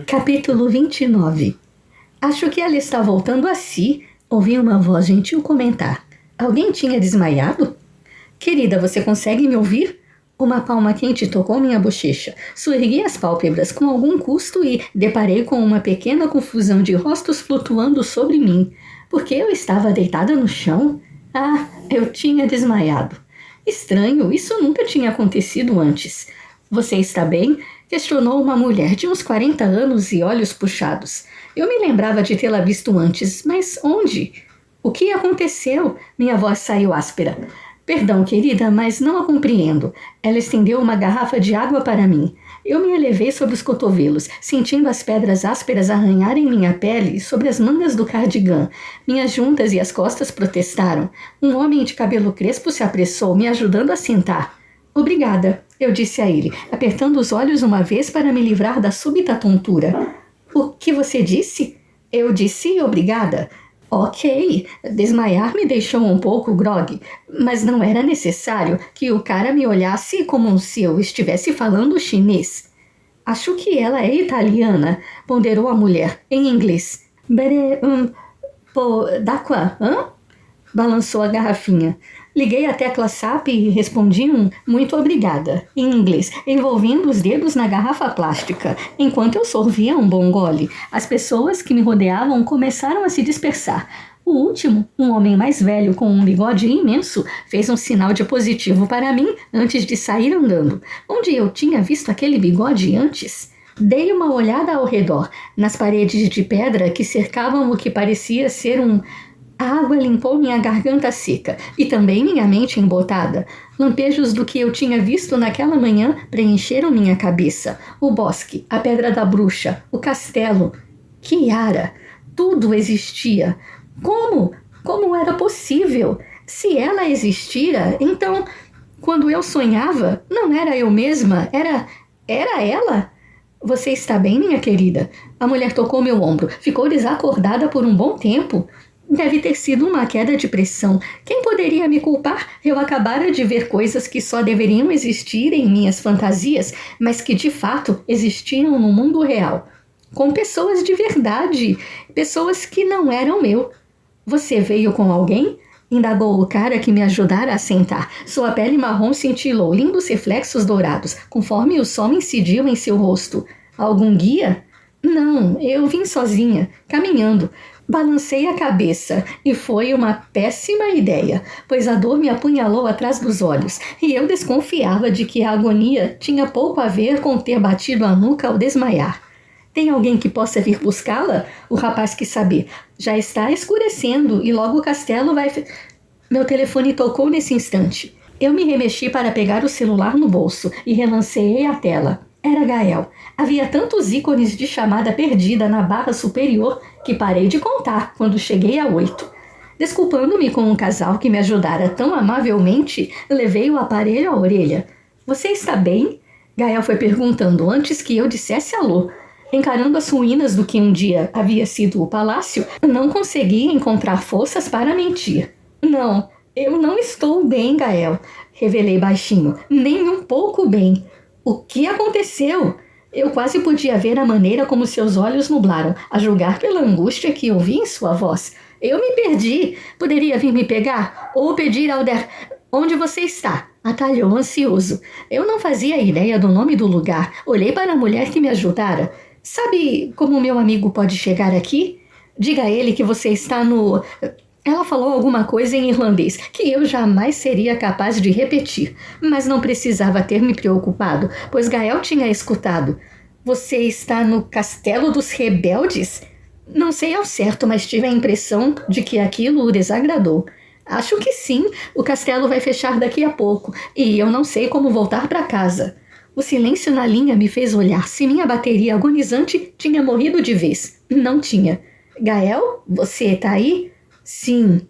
Capítulo 29. Acho que ela está voltando a si. Ouvi uma voz gentil comentar. Alguém tinha desmaiado? Querida, você consegue me ouvir? Uma palma quente tocou minha bochecha. Soergui as pálpebras com algum custo e deparei com uma pequena confusão de rostos flutuando sobre mim. Por que eu estava deitada no chão? Ah, eu tinha desmaiado. Estranho, isso nunca tinha acontecido antes. Você está bem? Questionou uma mulher de uns 40 anos e olhos puxados. Eu me lembrava de tê-la visto antes, mas onde? O que aconteceu? Minha voz saiu áspera. Perdão, querida, mas não a compreendo. Ela estendeu uma garrafa de água para mim. Eu me elevei sobre os cotovelos, sentindo as pedras ásperas arranharem minha pele sobre as mangas do cardigã. Minhas juntas e as costas protestaram. Um homem de cabelo crespo se apressou, me ajudando a sentar. Obrigada, eu disse a ele, apertando os olhos uma vez para me livrar da súbita tontura. O que você disse? Eu disse obrigada. Ok, desmaiar me deixou um pouco grogue, mas não era necessário que o cara me olhasse como se eu estivesse falando chinês. Acho que ela é italiana, ponderou a mulher, em inglês. D'acqua, hã? Balançou a garrafinha. Liguei a tecla SAP e respondi muito obrigada, em inglês, envolvendo os dedos na garrafa plástica, enquanto eu sorvia um bom gole. As pessoas que me rodeavam começaram a se dispersar. O último, um homem mais velho com um bigode imenso, fez um sinal de positivo para mim antes de sair andando. Onde eu tinha visto aquele bigode antes? Dei uma olhada ao redor, nas paredes de pedra que cercavam o que parecia ser A água limpou minha garganta seca e também minha mente embotada. Lampejos do que eu tinha visto naquela manhã preencheram minha cabeça. O bosque, a pedra da bruxa, o castelo. Kiara, tudo existia. Como? Como era possível? Se ela existira, então, quando eu sonhava, não era eu mesma, era ela? Você está bem, minha querida? A mulher tocou meu ombro. Ficou desacordada por um bom tempo. Deve ter sido uma queda de pressão. Quem poderia me culpar? Eu acabara de ver coisas que só deveriam existir em minhas fantasias, mas que de fato existiam no mundo real. Com pessoas de verdade, pessoas que não eram eu. Você veio com alguém? Indagou o cara que me ajudara a sentar. Sua pele marrom cintilou, lindos reflexos dourados, conforme o sol incidiu em seu rosto. Algum guia? Não, eu vim sozinha, caminhando. Balancei a cabeça e foi uma péssima ideia, pois a dor me apunhalou atrás dos olhos e eu desconfiava de que a agonia tinha pouco a ver com ter batido a nuca ao desmaiar. Tem alguém que possa vir buscá-la? O rapaz quis saber. Já está escurecendo e logo o castelo vai... Meu telefone tocou nesse instante. Eu me remexi para pegar o celular no bolso e relanceei a tela. Era Gael. Havia tantos ícones de chamada perdida na barra superior que parei de contar quando cheguei a 8. Desculpando-me com um casal que me ajudara tão amavelmente, levei o aparelho à orelha. Você está bem? Gael foi perguntando antes que eu dissesse alô. Encarando as ruínas do que um dia havia sido o palácio, não conseguia encontrar forças para mentir. Não, eu não estou bem, Gael, revelei baixinho. Nem um pouco bem. O que aconteceu? Eu quase podia ver a maneira como seus olhos nublaram, a julgar pela angústia que ouvi em sua voz. Eu me perdi. Poderia vir me pegar? Ou pedir ao Onde você está? Atalhou ansioso. Eu não fazia ideia do nome do lugar. Olhei para a mulher que me ajudara. Sabe como meu amigo pode chegar aqui? Diga a ele que você está no... Ela falou alguma coisa em irlandês que eu jamais seria capaz de repetir, mas não precisava ter me preocupado, pois Gael tinha escutado. Você está no Castelo dos Rebeldes? Não sei ao certo, mas tive a impressão de que aquilo o desagradou. Acho que sim, o castelo vai fechar daqui a pouco, e eu não sei como voltar para casa. O silêncio na linha me fez olhar se minha bateria agonizante tinha morrido de vez. Não tinha. Gael, você está aí? Sim.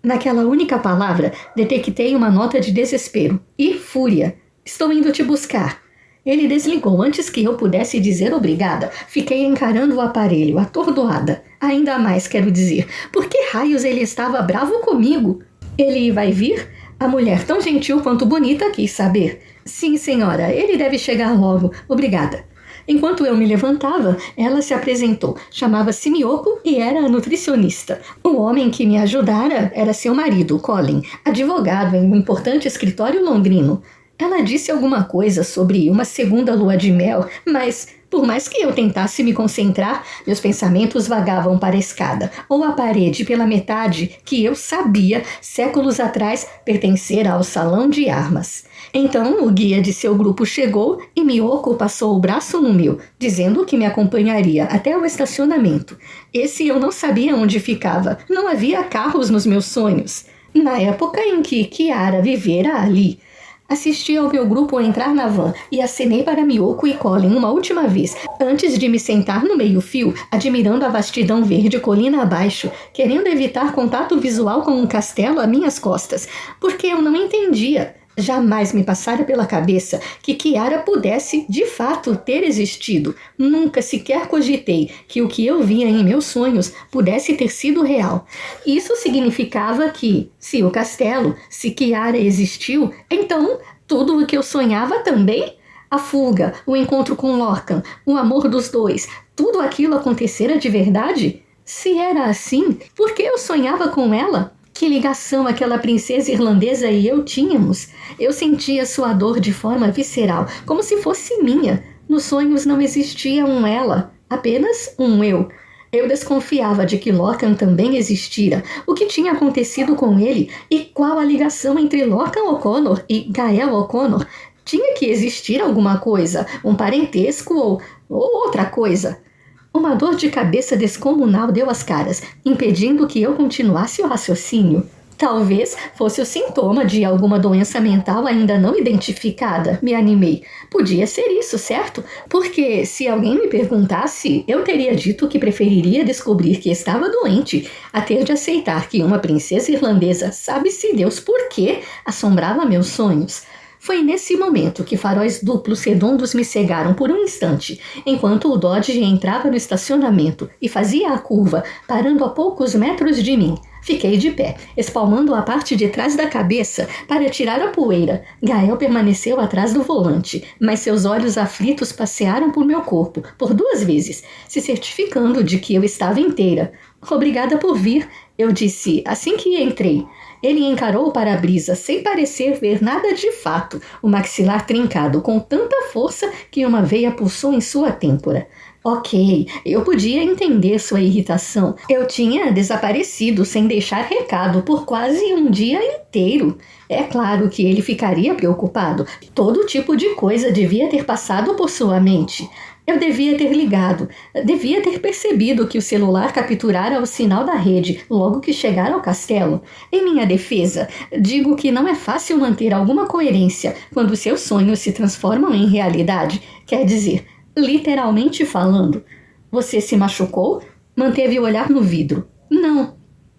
Naquela única palavra, detectei uma nota de desespero e fúria. Estou indo te buscar. Ele desligou antes que eu pudesse dizer obrigada. Fiquei encarando o aparelho, atordoada. Ainda mais, quero dizer, por que raios ele estava bravo comigo? Ele vai vir? A mulher, tão gentil quanto bonita, quis saber. Sim, senhora, ele deve chegar logo. Obrigada. Enquanto eu me levantava, ela se apresentou. Chamava-se Miyoko e era nutricionista. O homem que me ajudara era seu marido, Colin, advogado em um importante escritório londrino. Ela disse alguma coisa sobre uma segunda lua de mel, mas, por mais que eu tentasse me concentrar, meus pensamentos vagavam para a escada, ou a parede pela metade que eu sabia, séculos atrás, pertencer ao salão de armas. Então o guia de seu grupo chegou e Miyoko passou o braço no meu, dizendo que me acompanharia até o estacionamento. Esse eu não sabia onde ficava, não havia carros nos meus sonhos. Na época em que Kiara vivera ali. Assisti ao meu grupo entrar na van e acenei para Miyoko e Colin uma última vez, antes de me sentar no meio-fio, admirando a vastidão verde colina abaixo, querendo evitar contato visual com um castelo a minhas costas, porque eu não entendia. Jamais me passara pela cabeça que Kiara pudesse, de fato, ter existido. Nunca sequer cogitei que o que eu via em meus sonhos pudesse ter sido real. Isso significava que, se o castelo, se Kiara existiu, então tudo o que eu sonhava também? A fuga, o encontro com Lorcan, o amor dos dois, tudo aquilo acontecera de verdade? Se era assim, por que eu sonhava com ela? Que ligação aquela princesa irlandesa e eu tínhamos? Eu sentia sua dor de forma visceral, como se fosse minha. Nos sonhos não existia um ela, apenas um eu. Eu desconfiava de que Lorcan também existira. O que tinha acontecido com ele e qual a ligação entre Lorcan O'Connor e Gael O'Connor? Tinha que existir alguma coisa, um parentesco ou outra coisa. Uma dor de cabeça descomunal deu as caras, impedindo que eu continuasse o raciocínio. Talvez fosse o sintoma de alguma doença mental ainda não identificada, me animei. Podia ser isso, certo? Porque se alguém me perguntasse, eu teria dito que preferiria descobrir que estava doente, a ter de aceitar que uma princesa irlandesa, sabe-se Deus por quê, assombrava meus sonhos. Foi nesse momento que faróis duplos redondos me cegaram por um instante, enquanto o Dodge entrava no estacionamento e fazia a curva, parando a poucos metros de mim. Fiquei de pé, espalmando a parte de trás da cabeça para tirar a poeira. Gael permaneceu atrás do volante, mas seus olhos aflitos passearam por meu corpo, por 2 vezes, se certificando de que eu estava inteira. Obrigada por vir, eu disse assim que entrei. Ele encarou o para-brisa sem parecer ver nada de fato, o maxilar trincado com tanta força que uma veia pulsou em sua têmpora. Ok, eu podia entender sua irritação. Eu tinha desaparecido sem deixar recado por quase um dia inteiro. É claro que ele ficaria preocupado. Todo tipo de coisa devia ter passado por sua mente. Eu devia ter ligado, devia ter percebido que o celular capturara o sinal da rede logo que chegar ao castelo. Em minha defesa, digo que não é fácil manter alguma coerência quando seus sonhos se transformam em realidade. Quer dizer, literalmente falando. Você se machucou? Manteve o olhar no vidro. Não.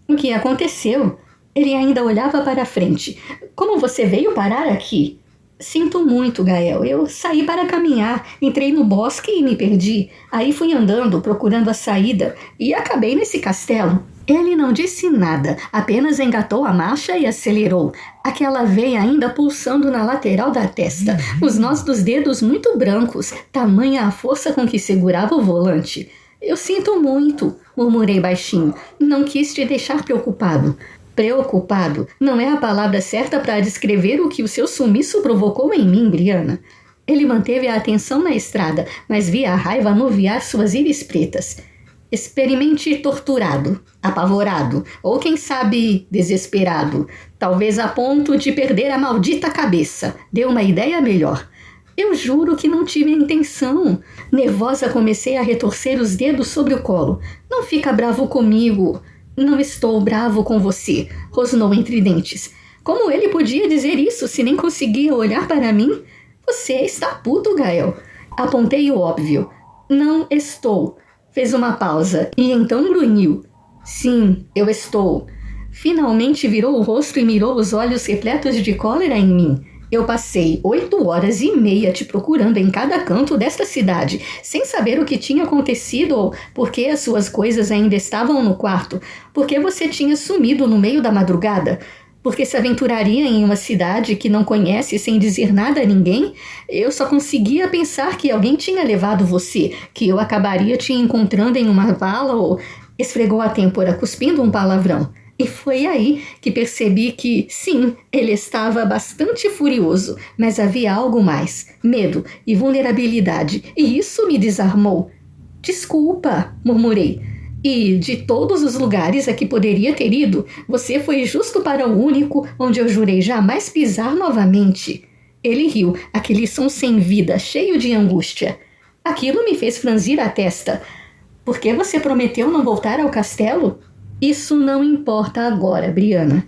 O que aconteceu? Ele ainda olhava para a frente. Como você veio parar aqui? Sinto muito, Gael. Eu saí para caminhar, entrei no bosque e me perdi. Aí fui andando, procurando a saída, e acabei nesse castelo. Ele não disse nada, apenas engatou a marcha e acelerou. Aquela veia ainda pulsando na lateral da testa, os nós dos dedos muito brancos, tamanha a força com que segurava o volante. Eu sinto muito, murmurei baixinho. Não quis te deixar preocupado. Preocupado não é a palavra certa para descrever o que o seu sumiço provocou em mim, Brianna. Ele manteve a atenção na estrada, mas via a raiva anuviar suas íris pretas. Experimente torturado, apavorado, ou quem sabe desesperado, talvez a ponto de perder a maldita cabeça. Deu uma ideia melhor. Eu juro que não tive a intenção. Nervosa, comecei a retorcer os dedos sobre o colo. Não fica bravo comigo. Não estou bravo com você, rosnou entre dentes. Como ele podia dizer isso se nem conseguia olhar para mim? Você está puto, Gael. Apontei o óbvio. Não estou. Fez uma pausa e então grunhiu. Sim, eu estou. Finalmente virou o rosto e mirou os olhos repletos de cólera em mim. Eu passei 8 horas e meia te procurando em cada canto desta cidade, sem saber o que tinha acontecido ou por que as suas coisas ainda estavam no quarto, porque você tinha sumido no meio da madrugada. Porque se aventuraria em uma cidade que não conhece sem dizer nada a ninguém? Eu só conseguia pensar que alguém tinha levado você, que eu acabaria te encontrando em uma vala ou... Esfregou a têmpora, cuspindo um palavrão. E foi aí que percebi que, sim, ele estava bastante furioso, mas havia algo mais, medo e vulnerabilidade, e isso me desarmou. Desculpa, murmurei. E de todos os lugares a que poderia ter ido, você foi justo para o único onde eu jurei jamais pisar novamente. Ele riu, aquele som sem vida, cheio de angústia. Aquilo me fez franzir a testa. Por que você prometeu não voltar ao castelo? Isso não importa agora, Brianna.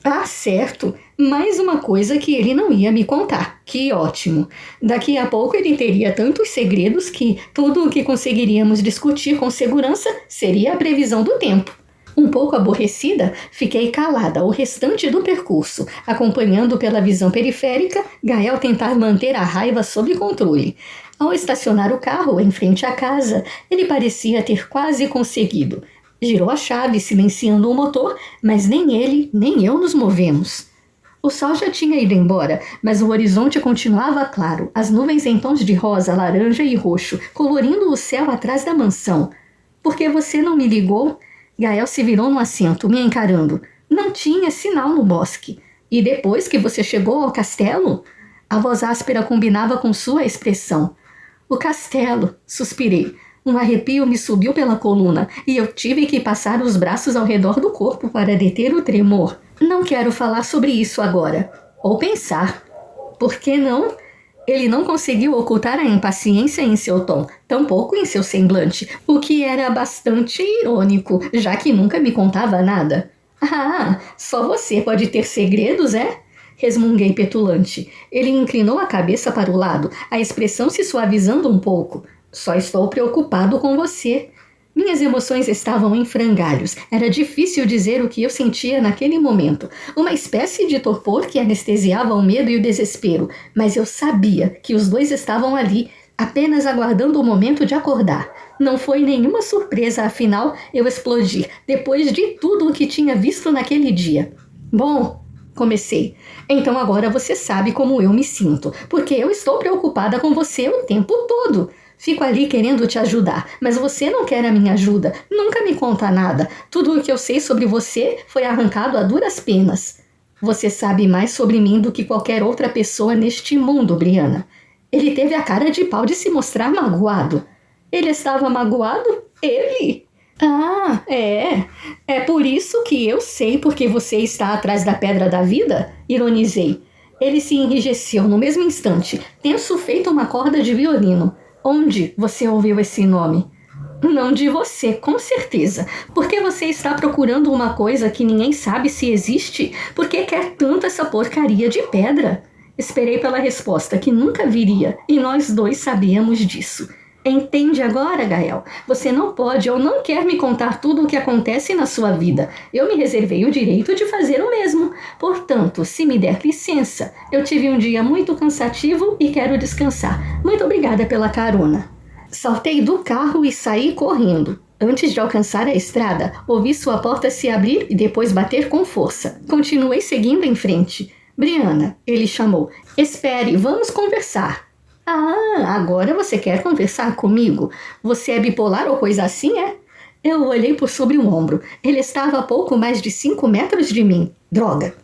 Ah, certo. Mais uma coisa que ele não ia me contar. Que ótimo. Daqui a pouco ele teria tantos segredos que tudo o que conseguiríamos discutir com segurança seria a previsão do tempo. Um pouco aborrecida, fiquei calada o restante do percurso, acompanhando pela visão periférica Gael tentar manter a raiva sob controle. Ao estacionar o carro em frente à casa, ele parecia ter quase conseguido. Girou a chave, silenciando o motor, mas nem ele, nem eu nos movemos. O sol já tinha ido embora, mas o horizonte continuava claro, as nuvens em tons de rosa, laranja e roxo, colorindo o céu atrás da mansão. Por que você não me ligou? Gael se virou no assento, me encarando. Não tinha sinal no bosque. E depois que você chegou ao castelo? A voz áspera combinava com sua expressão. O castelo, suspirei. Um arrepio me subiu pela coluna e eu tive que passar os braços ao redor do corpo para deter o tremor. Não quero falar sobre isso agora. Ou pensar. Por que não? Ele não conseguiu ocultar a impaciência em seu tom, tampouco em seu semblante, o que era bastante irônico, já que nunca me contava nada. Ah, só você pode ter segredos, é? Resmunguei petulante. Ele inclinou a cabeça para o lado, a expressão se suavizando um pouco. Só estou preocupado com você. Minhas emoções estavam em frangalhos. Era difícil dizer o que eu sentia naquele momento. Uma espécie de torpor que anestesiava o medo e o desespero. Mas eu sabia que os dois estavam ali, apenas aguardando o momento de acordar. Não foi nenhuma surpresa, afinal, eu explodi, depois de tudo o que tinha visto naquele dia. Bom, comecei. Então agora você sabe como eu me sinto, porque eu estou preocupada com você o tempo todo. Fico ali querendo te ajudar, mas você não quer a minha ajuda. Nunca me conta nada. Tudo o que eu sei sobre você foi arrancado a duras penas. Você sabe mais sobre mim do que qualquer outra pessoa neste mundo, Brianna. Ele teve a cara de pau de se mostrar magoado. Ele estava magoado? Ele? Ah, é. É por isso que eu sei porque você está atrás da pedra da vida? Ironizei. Ele se enrijeceu no mesmo instante, tenso feito uma corda de violino. Onde você ouviu esse nome? Não de você, com certeza. Por que você está procurando uma coisa que ninguém sabe se existe? Por que quer tanto essa porcaria de pedra? Esperei pela resposta, que nunca viria, e nós dois sabíamos disso. Entende agora, Gael? Você não pode ou não quer me contar tudo o que acontece na sua vida. Eu me reservei o direito de fazer o mesmo. Portanto, se me der licença, eu tive um dia muito cansativo e quero descansar. Muito obrigada pela carona. Saltei do carro e saí correndo. Antes de alcançar a estrada, ouvi sua porta se abrir e depois bater com força. Continuei seguindo em frente. Brianna, ele chamou. Espere, vamos conversar. Ah, agora você quer conversar comigo? Você é bipolar ou coisa assim, é? Eu olhei por sobre o ombro. Ele estava a pouco mais de 5 metros de mim. Droga.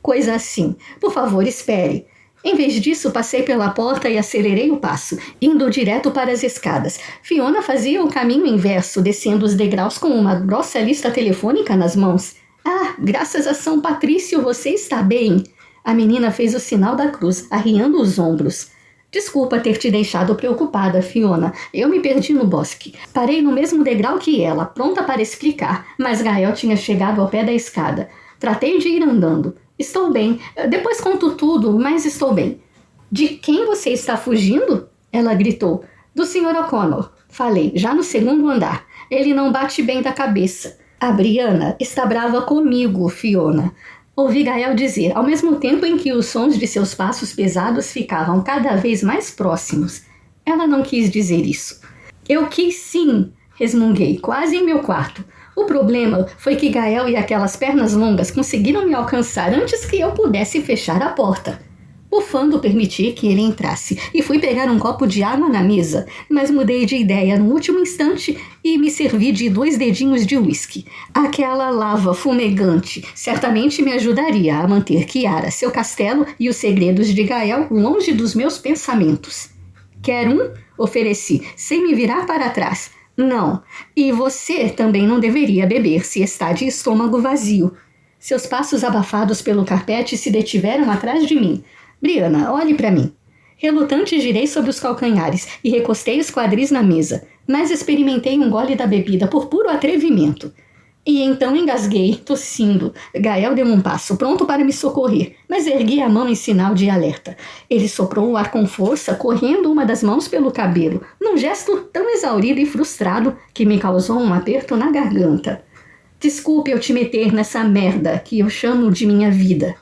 Coisa assim. Por favor, espere. Em vez disso, passei pela porta e acelerei o passo, indo direto para as escadas. Fiona fazia o caminho inverso, descendo os degraus com uma grossa lista telefônica nas mãos. Ah, graças a São Patrício, você está bem. A menina fez o sinal da cruz, arriando os ombros. Desculpa ter te deixado preocupada, Fiona. Eu me perdi no bosque. Parei no mesmo degrau que ela, pronta para explicar, mas Gael tinha chegado ao pé da escada. Tratei de ir andando. Estou bem. Depois conto tudo, mas estou bem. De quem você está fugindo? Ela gritou. Do Sr. O'Connor. Falei, já no segundo andar. Ele não bate bem da cabeça. A Brianna está brava comigo, Fiona. Ouvi Gael dizer, ao mesmo tempo em que os sons de seus passos pesados ficavam cada vez mais próximos. Ela não quis dizer isso. Eu quis sim, resmunguei, quase em meu quarto. O problema foi que Gael e aquelas pernas longas conseguiram me alcançar antes que eu pudesse fechar a porta. Bufando, permiti que ele entrasse e fui pegar um copo de água na mesa, mas mudei de ideia no último instante e me servi de 2 dedinhos de uísque. Aquela lava fumegante certamente me ajudaria a manter Kiara, seu castelo e os segredos de Gael longe dos meus pensamentos. Quer um? Ofereci, sem me virar para trás. Não, e você também não deveria beber se está de estômago vazio. Seus passos abafados pelo carpete se detiveram atrás de mim. Briana, olhe para mim. Relutante, girei sobre os calcanhares e recostei os quadris na mesa, mas experimentei um gole da bebida por puro atrevimento. E então engasguei, tossindo. Gael deu um passo, pronto para me socorrer, mas ergui a mão em sinal de alerta. Ele soprou o ar com força, correndo uma das mãos pelo cabelo, num gesto tão exaurido e frustrado que me causou um aperto na garganta. Desculpe eu te meter nessa merda que eu chamo de minha vida.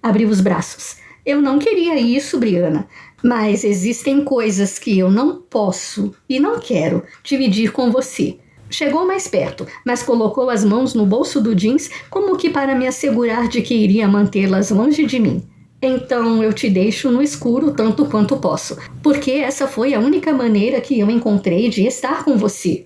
Abri os braços. Eu não queria isso, Briana, mas existem coisas que eu não posso e não quero dividir com você. Chegou mais perto, mas colocou as mãos no bolso do jeans como que para me assegurar de que iria mantê-las longe de mim. Então eu te deixo no escuro tanto quanto posso, porque essa foi a única maneira que eu encontrei de estar com você.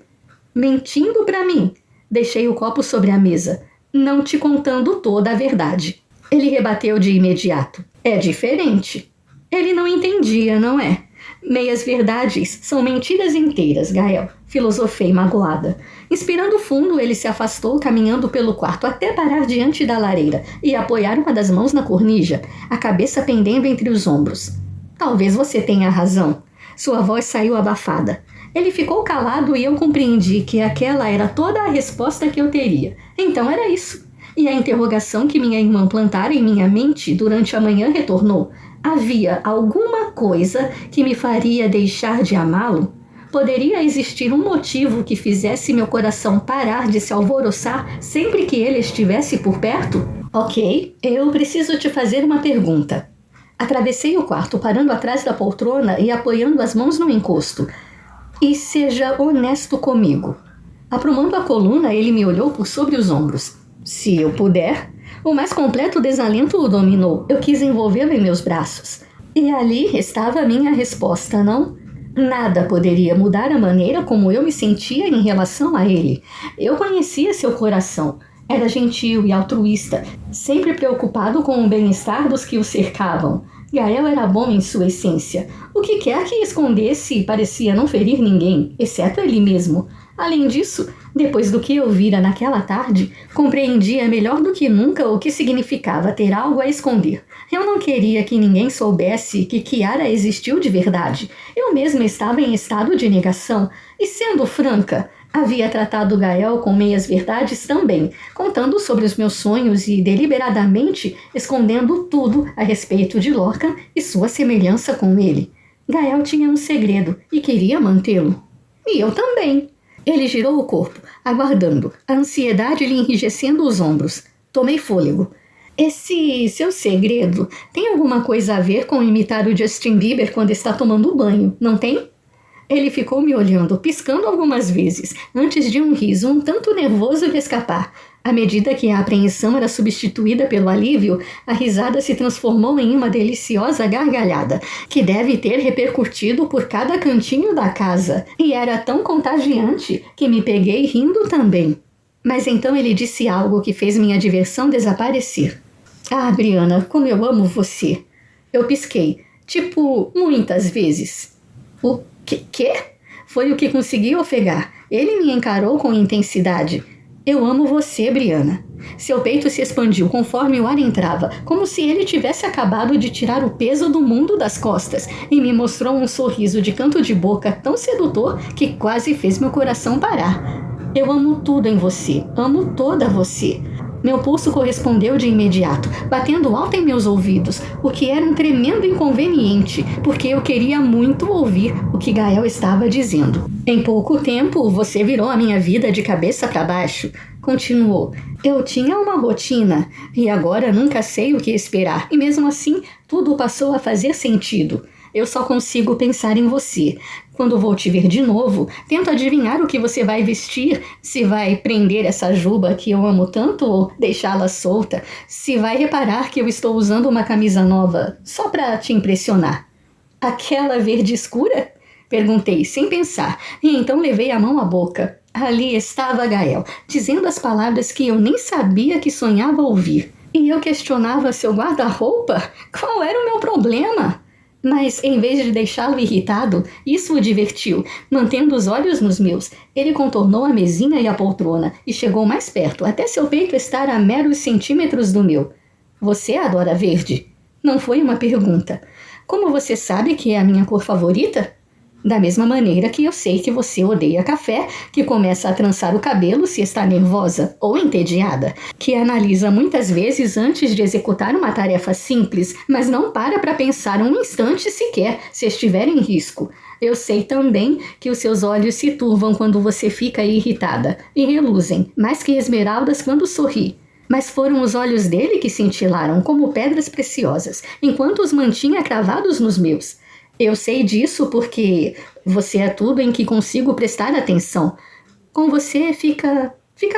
Mentindo para mim. Deixei o copo sobre a mesa, não te contando toda a verdade. Ele rebateu de imediato. É diferente. Ele não entendia, não é? Meias verdades são mentiras inteiras, Gael. Filosofei magoada. Inspirando fundo, ele se afastou, caminhando pelo quarto até parar diante da lareira e apoiar uma das mãos na cornija, a cabeça pendendo entre os ombros. Talvez você tenha razão. Sua voz saiu abafada. Ele ficou calado e eu compreendi que aquela era toda a resposta que eu teria. Então era isso. E a interrogação que minha irmã plantara em minha mente durante a manhã retornou. Havia alguma coisa que me faria deixar de amá-lo? Poderia existir um motivo que fizesse meu coração parar de se alvoroçar sempre que ele estivesse por perto? Ok, eu preciso te fazer uma pergunta. Atravessei o quarto, parando atrás da poltrona e apoiando as mãos no encosto. E seja honesto comigo. Aprumando a coluna, ele me olhou por sobre os ombros. Se eu puder. O mais completo desalento o dominou. Eu quis envolvê-lo em meus braços. E ali estava a minha resposta, não? Nada poderia mudar a maneira como eu me sentia em relação a ele. Eu conhecia seu coração. Era gentil e altruísta, sempre preocupado com o bem-estar dos que o cercavam. Gael era bom em sua essência. O que quer que escondesse parecia não ferir ninguém, exceto ele mesmo. Além disso, depois do que eu vira naquela tarde, compreendia melhor do que nunca o que significava ter algo a esconder. Eu não queria que ninguém soubesse que Kiara existiu de verdade. Eu mesma estava em estado de negação. E sendo franca, havia tratado Gael com meias verdades também, contando sobre os meus sonhos e deliberadamente escondendo tudo a respeito de Lorcan e sua semelhança com ele. Gael tinha um segredo e queria mantê-lo. E eu também. Ele girou o corpo, aguardando, a ansiedade lhe enrijecendo os ombros. Tomei fôlego. Esse seu segredo tem alguma coisa a ver com imitar o Justin Bieber quando está tomando banho, não tem? Ele ficou me olhando, piscando algumas vezes, antes de um riso um tanto nervoso lhe escapar. À medida que a apreensão era substituída pelo alívio, a risada se transformou em uma deliciosa gargalhada, que deve ter repercutido por cada cantinho da casa. E era tão contagiante que me peguei rindo também. Mas então ele disse algo que fez minha diversão desaparecer. Ah, Briana, como eu amo você. Eu pisquei, tipo, muitas vezes. O quê? Foi o que consegui ofegar. Ele me encarou com intensidade. Eu amo você, Briana. Seu peito se expandiu conforme o ar entrava, como se ele tivesse acabado de tirar o peso do mundo das costas, e me mostrou um sorriso de canto de boca tão sedutor que quase fez meu coração parar. Eu amo tudo em você, amo toda você. Meu pulso correspondeu de imediato, batendo alto em meus ouvidos, o que era um tremendo inconveniente, porque eu queria muito ouvir o que Gael estava dizendo. Em pouco tempo, você virou a minha vida de cabeça para baixo. Continuou. Eu tinha uma rotina, e agora nunca sei o que esperar, e mesmo assim, tudo passou a fazer sentido. Eu só consigo pensar em você. Quando vou te ver de novo, tento adivinhar o que você vai vestir, se vai prender essa juba que eu amo tanto ou deixá-la solta, se vai reparar que eu estou usando uma camisa nova só para te impressionar. Aquela verde escura? Perguntei, sem pensar, e então levei a mão à boca. Ali estava Gael, dizendo as palavras que eu nem sabia que sonhava ouvir. E eu questionava seu guarda-roupa? Qual era o meu problema? Mas, em vez de deixá-lo irritado, isso o divertiu. Mantendo os olhos nos meus, ele contornou a mesinha e a poltrona e chegou mais perto, até seu peito estar a meros centímetros do meu. Você adora verde? Não foi uma pergunta. Como você sabe que é a minha cor favorita? Da mesma maneira que eu sei que você odeia café, que começa a trançar o cabelo se está nervosa ou entediada, que analisa muitas vezes antes de executar uma tarefa simples, mas não para pensar um instante sequer se estiver em risco. Eu sei também que os seus olhos se turvam quando você fica irritada e reluzem, mais que esmeraldas quando sorri. Mas foram os olhos dele que cintilaram como pedras preciosas, enquanto os mantinha cravados nos meus. Eu sei disso porque você é tudo em que consigo prestar atenção. Com você fica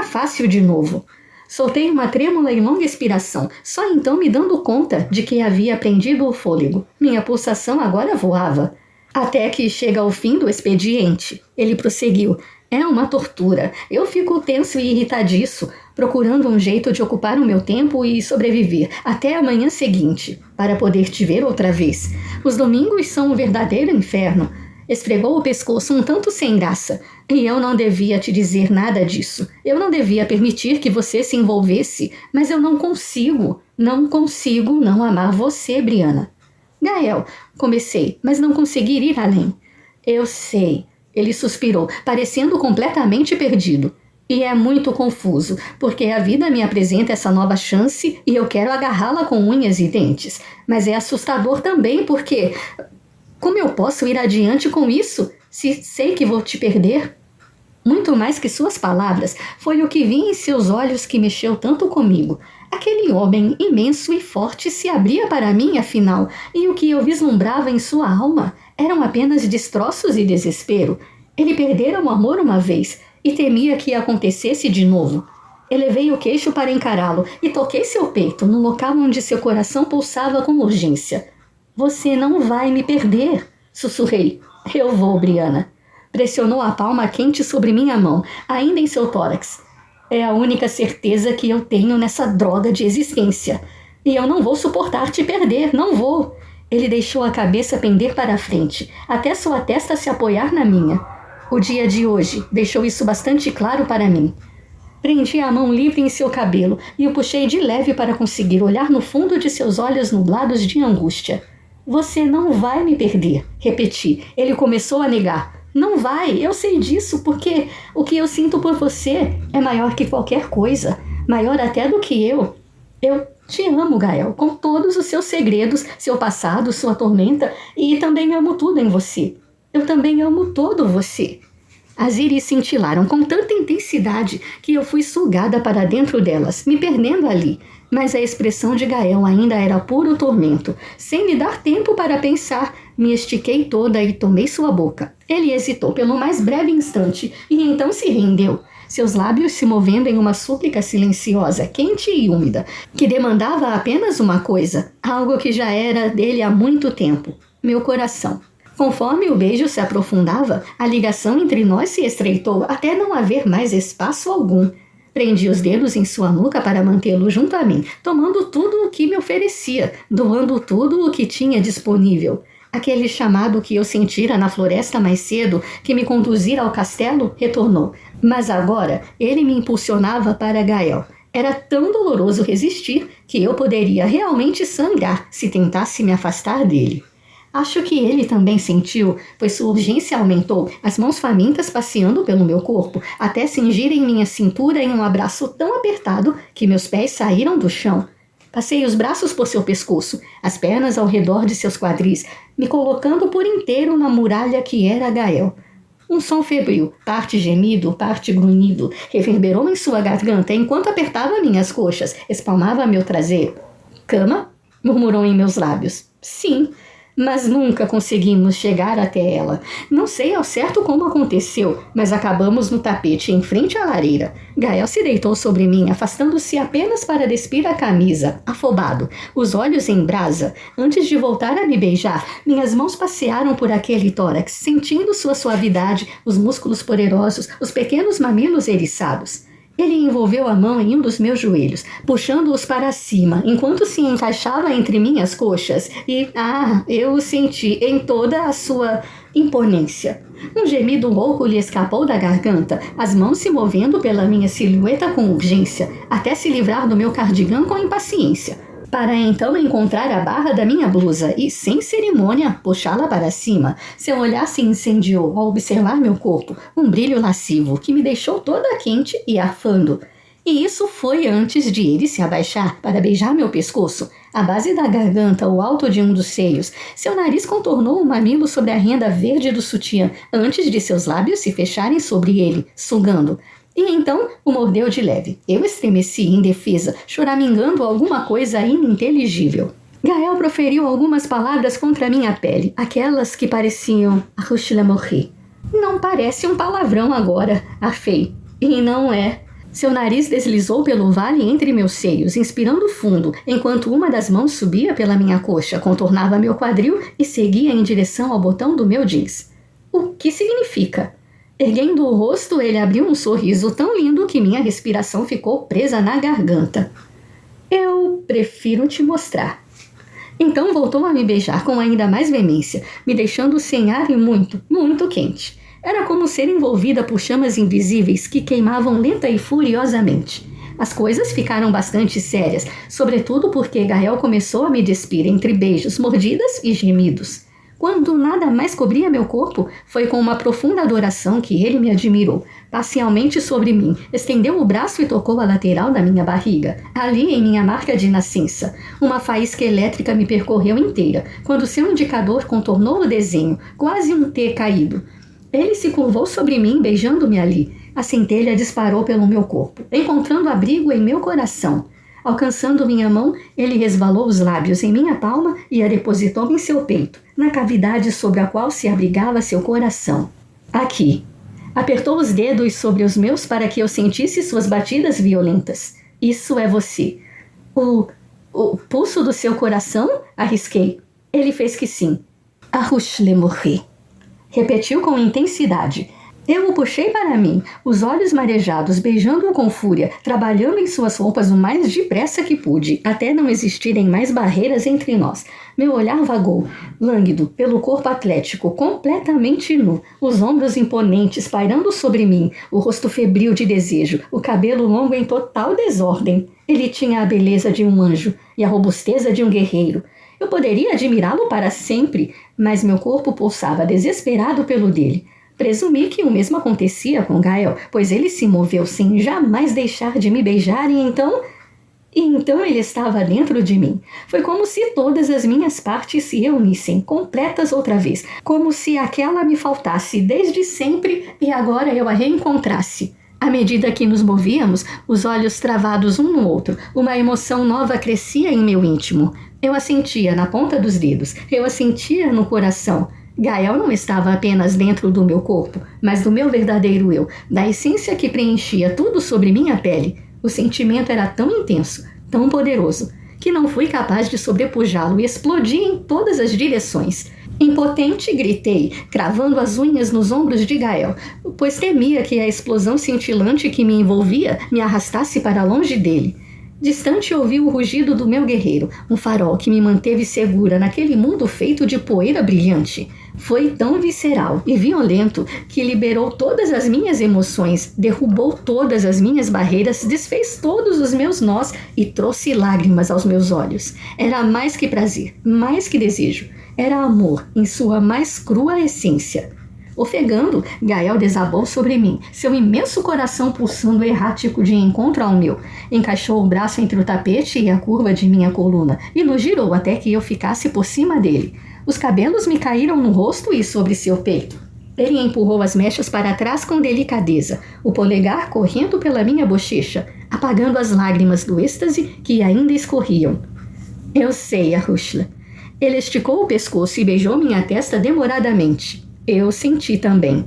fácil de novo. Soltei uma trêmula e longa expiração, só então me dando conta de que havia prendido o fôlego. Minha pulsação agora voava. Até que chega ao fim do expediente. Ele prosseguiu. É uma tortura. Eu fico tenso e irritadiço, procurando um jeito de ocupar o meu tempo e sobreviver até a manhã seguinte, para poder te ver outra vez. Os domingos são um verdadeiro inferno. Esfregou o pescoço um tanto sem graça. E eu não devia te dizer nada disso. Eu não devia permitir que você se envolvesse, mas eu não consigo não amar você, Brianna. Gael, comecei, mas não consegui ir além. Eu sei. Ele suspirou, parecendo completamente perdido. E é muito confuso, porque a vida me apresenta essa nova chance e eu quero agarrá-la com unhas e dentes. Mas é assustador também porque... Como eu posso ir adiante com isso, se sei que vou te perder? Muito mais que suas palavras, foi o que vi em seus olhos que mexeu tanto comigo. Aquele homem imenso e forte se abria para mim, afinal, e o que eu vislumbrava em sua alma eram apenas destroços e desespero. Ele perdera o amor uma vez e temia que acontecesse de novo. Elevei o queixo para encará-lo e toquei seu peito, no local onde seu coração pulsava com urgência. Você não vai me perder, sussurrei. Eu vou, Brianna. Pressionou a palma quente sobre minha mão, ainda em seu tórax. É a única certeza que eu tenho nessa droga de existência. E eu não vou suportar te perder, não vou. Ele deixou a cabeça pender para a frente, até sua testa se apoiar na minha. O dia de hoje deixou isso bastante claro para mim. Prendi a mão livre em seu cabelo e o puxei de leve para conseguir olhar no fundo de seus olhos nublados de angústia. Você não vai me perder, repeti. Ele começou a negar. Não vai, eu sei disso, porque o que eu sinto por você é maior que qualquer coisa, maior até do que eu. Eu te amo, Gael, com todos os seus segredos, seu passado, sua tormenta, e também amo tudo em você. Eu também amo todo você. As íris cintilaram com tanta intensidade que eu fui sugada para dentro delas, me perdendo ali. Mas a expressão de Gael ainda era puro tormento. Sem me dar tempo para pensar, me estiquei toda e tomei sua boca. Ele hesitou pelo mais breve instante e então se rendeu. Seus lábios se movendo em uma súplica silenciosa, quente e úmida, que demandava apenas uma coisa, algo que já era dele há muito tempo: meu coração. Conforme o beijo se aprofundava, a ligação entre nós se estreitou até não haver mais espaço algum. Prendi os dedos em sua nuca para mantê-lo junto a mim, tomando tudo o que me oferecia, doando tudo o que tinha disponível. Aquele chamado que eu sentira na floresta mais cedo, que me conduzira ao castelo, retornou. Mas agora ele me impulsionava para Gael. Era tão doloroso resistir que eu poderia realmente sangrar se tentasse me afastar dele. Acho que ele também sentiu, pois sua urgência aumentou, as mãos famintas passeando pelo meu corpo, até cingirem minha cintura em um abraço tão apertado que meus pés saíram do chão. Passei os braços por seu pescoço, as pernas ao redor de seus quadris, me colocando por inteiro na muralha que era Gael. Um som febril, parte gemido, parte grunhido, reverberou em sua garganta enquanto apertava minhas coxas, espalmava meu traseiro. Cama? Murmurou em meus lábios. Sim. mas nunca conseguimos chegar até ela. Não sei ao certo como aconteceu, mas acabamos no tapete em frente à lareira. Gael se deitou sobre mim, afastando-se apenas para despir a camisa, afobado, os olhos em brasa. Antes de voltar a me beijar, minhas mãos passearam por aquele tórax, sentindo sua suavidade, os músculos poderosos, os pequenos mamilos eriçados. Ele envolveu a mão em um dos meus joelhos, puxando-os para cima, enquanto se encaixava entre minhas coxas, e, eu o senti em toda a sua imponência. Um gemido rouco lhe escapou da garganta, as mãos se movendo pela minha silhueta com urgência, até se livrar do meu cardigã com impaciência, para então encontrar a barra da minha blusa e, sem cerimônia, puxá-la para cima. Seu olhar se incendiou ao observar meu corpo, um brilho lascivo que me deixou toda quente e arfando. E isso foi antes de ele se abaixar para beijar meu pescoço, a base da garganta, o alto de um dos seios. Seu nariz contornou o mamilo sobre a renda verde do sutiã, antes de seus lábios se fecharem sobre ele, sugando. E então o mordeu de leve. Eu estremeci indefesa, choramingando alguma coisa ininteligível. Gael proferiu algumas palavras contra minha pele, aquelas que pareciam "Arruche-le-morri". Não parece um palavrão agora, afei. E não é. Seu nariz deslizou pelo vale entre meus seios, inspirando fundo, enquanto uma das mãos subia pela minha coxa, contornava meu quadril e seguia em direção ao botão do meu jeans. O que significa? Erguendo o rosto, ele abriu um sorriso tão lindo que minha respiração ficou presa na garganta. Eu prefiro te mostrar. Então voltou a me beijar com ainda mais veemência, me deixando sem ar e muito, muito quente. Era como ser envolvida por chamas invisíveis que queimavam lenta e furiosamente. As coisas ficaram bastante sérias, sobretudo porque Gael começou a me despir entre beijos, mordidas e gemidos. Quando nada mais cobria meu corpo, foi com uma profunda adoração que ele me admirou. Parcialmente sobre mim, estendeu o braço e tocou a lateral da minha barriga, ali em minha marca de nascença. Uma faísca elétrica me percorreu inteira, quando seu indicador contornou o desenho, quase um T caído. Ele se curvou sobre mim, beijando-me ali. A centelha disparou pelo meu corpo, encontrando abrigo em meu coração. Alcançando minha mão, ele resvalou os lábios em minha palma e a depositou em seu peito, na cavidade sobre a qual se abrigava seu coração. Aqui. Apertou os dedos sobre os meus para que eu sentisse suas batidas violentas. Isso é você. O pulso do seu coração? Arrisquei. Ele fez que sim. Arruche-le-morri. Repetiu com intensidade. Eu o puxei para mim, os olhos marejados, beijando-o com fúria, trabalhando em suas roupas o mais depressa que pude, até não existirem mais barreiras entre nós. Meu olhar vagou, lânguido, pelo corpo atlético, completamente nu, os ombros imponentes pairando sobre mim, o rosto febril de desejo, o cabelo longo em total desordem. Ele tinha a beleza de um anjo e a robusteza de um guerreiro. Eu poderia admirá-lo para sempre, mas meu corpo pulsava desesperado pelo dele. Presumi que o mesmo acontecia com Gael, pois ele se moveu sem jamais deixar de me beijar e então ele estava dentro de mim. Foi como se todas as minhas partes se reunissem, completas outra vez, como se aquela me faltasse desde sempre e agora eu a reencontrasse. À medida que nos movíamos, os olhos travados um no outro, uma emoção nova crescia em meu íntimo. Eu a sentia na ponta dos dedos, eu a sentia no coração. Gael não estava apenas dentro do meu corpo, mas do meu verdadeiro eu, da essência que preenchia tudo sobre minha pele. O sentimento era tão intenso, tão poderoso, que não fui capaz de sobrepujá-lo e explodi em todas as direções. Impotente, gritei, cravando as unhas nos ombros de Gael, pois temia que a explosão cintilante que me envolvia me arrastasse para longe dele. Distante ouvi o rugido do meu guerreiro, um farol que me manteve segura naquele mundo feito de poeira brilhante. Foi tão visceral e violento que liberou todas as minhas emoções, derrubou todas as minhas barreiras, desfez todos os meus nós e trouxe lágrimas aos meus olhos. Era mais que prazer, mais que desejo. Era amor em sua mais crua essência. Ofegando, Gael desabou sobre mim, seu imenso coração pulsando errático de encontro ao meu. Encaixou o braço entre o tapete e a curva de minha coluna e nos girou até que eu ficasse por cima dele. Os cabelos me caíram no rosto e sobre seu peito. Ele empurrou as mechas para trás com delicadeza, o polegar correndo pela minha bochecha, apagando as lágrimas do êxtase que ainda escorriam. Eu sei, Arrushla. Ele esticou o pescoço e beijou minha testa demoradamente. Eu senti também.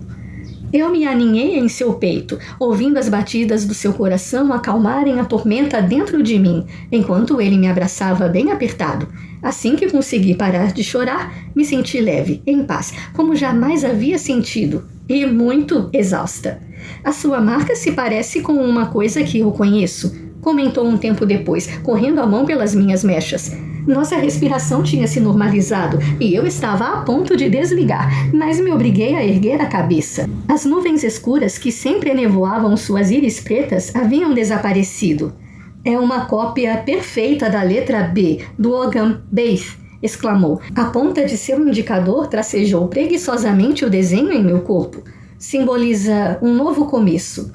Eu me aninhei em seu peito, ouvindo as batidas do seu coração acalmarem a tormenta dentro de mim, enquanto ele me abraçava bem apertado. Assim que consegui parar de chorar, me senti leve, em paz, como jamais havia sentido, e muito exausta. A sua marca se parece com uma coisa que eu conheço, comentou um tempo depois, correndo a mão pelas minhas mechas. Nossa respiração tinha se normalizado e eu estava a ponto de desligar, mas me obriguei a erguer a cabeça. As nuvens escuras que sempre nevoavam suas íris pretas haviam desaparecido. É uma cópia perfeita da letra B, do Ogam Beith, exclamou. A ponta de seu indicador tracejou preguiçosamente o desenho em meu corpo. Simboliza um novo começo.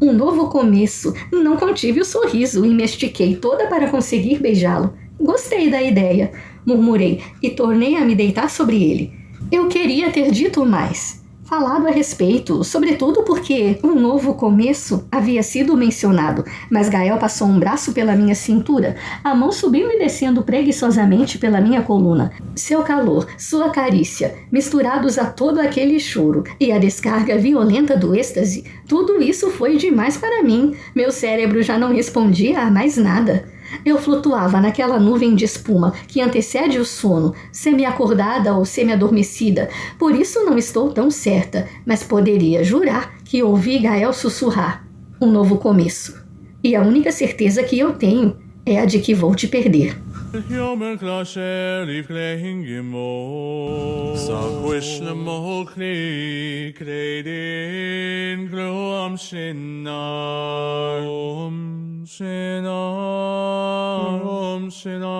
Um novo começo. Não contive o sorriso e me estiquei toda para conseguir beijá-lo. Gostei da ideia, murmurei e tornei a me deitar sobre ele. Eu queria ter dito mais, falado a respeito, sobretudo porque um novo começo havia sido mencionado, mas Gael passou um braço pela minha cintura, a mão subindo e descendo preguiçosamente pela minha coluna. Seu calor, sua carícia, misturados a todo aquele choro e a descarga violenta do êxtase, tudo isso foi demais para mim. Meu cérebro já não respondia a mais nada. Eu flutuava naquela nuvem de espuma que antecede o sono, semi-acordada ou semi-adormecida. Por isso não estou tão certa, mas poderia jurar que ouvi Gael sussurrar. Um novo começo. E a única certeza que eu tenho é a de que vou te perder. Om Shina